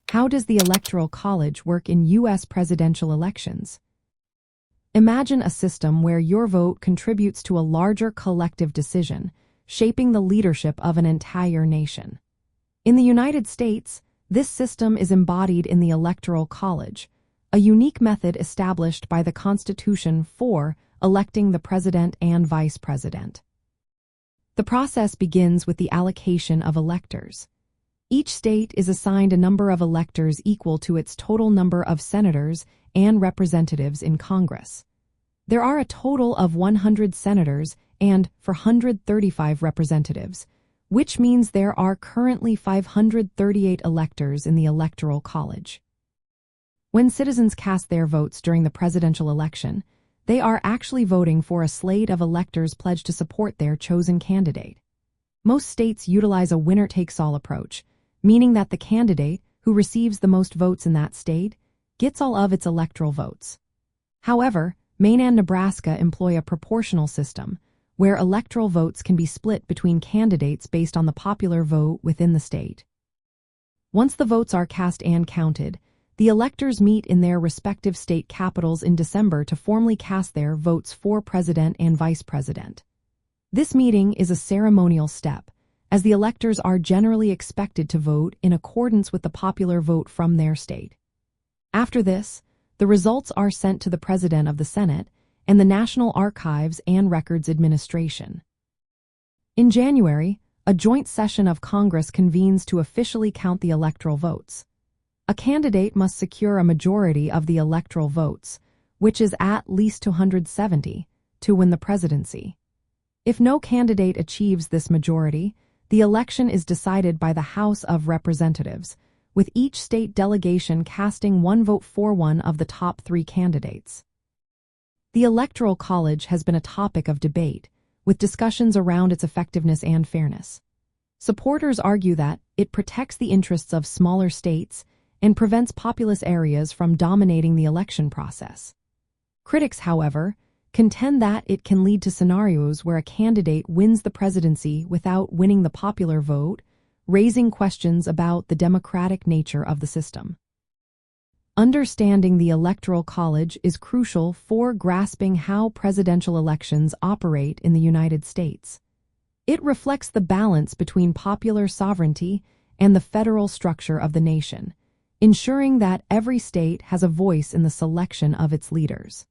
How does the Electoral College work in U.S. presidential elections? Imagine a system where your vote contributes to a larger collective decision, shaping the leadership of an entire nation. In the United States, this system is embodied in the Electoral College, a unique method established by the Constitution for electing the president and vice president. The process begins with the allocation of electors. Each state is assigned a number of electors equal to its total number of senators and representatives in Congress. There are a total of 100 senators and 435 representatives, which means there are currently 538 electors in the Electoral College. When citizens cast their votes during the presidential election, they are actually voting for a slate of electors pledged to support their chosen candidate. Most states utilize a winner-takes-all approach, meaning that the candidate who receives the most votes in that state gets all of its electoral votes. However, Maine and Nebraska employ a proportional system, where electoral votes can be split between candidates based on the popular vote within the state. Once the votes are cast and counted, the electors meet in their respective state capitals in December to formally cast their votes for president and vice president. This meeting is a ceremonial step, as the electors are generally expected to vote in accordance with the popular vote from their state. After this, the results are sent to the President of the Senate and the National Archives and Records Administration. In January, a joint session of Congress convenes to officially count the electoral votes. A candidate must secure a majority of the electoral votes, which is at least 270, to win the presidency. If no candidate achieves this majority, the election is decided by the House of Representatives, with each state delegation casting one vote for one of the top 3 candidates. The Electoral College has been a topic of debate, with discussions around its effectiveness and fairness. Supporters argue that it protects the interests of smaller states and prevents populous areas from dominating the election process. Critics, however, contend that it can lead to scenarios where a candidate wins the presidency without winning the popular vote, raising questions about the democratic nature of the system. Understanding the Electoral College is crucial for grasping how presidential elections operate in the United States. It reflects the balance between popular sovereignty and the federal structure of the nation, ensuring that every state has a voice in the selection of its leaders.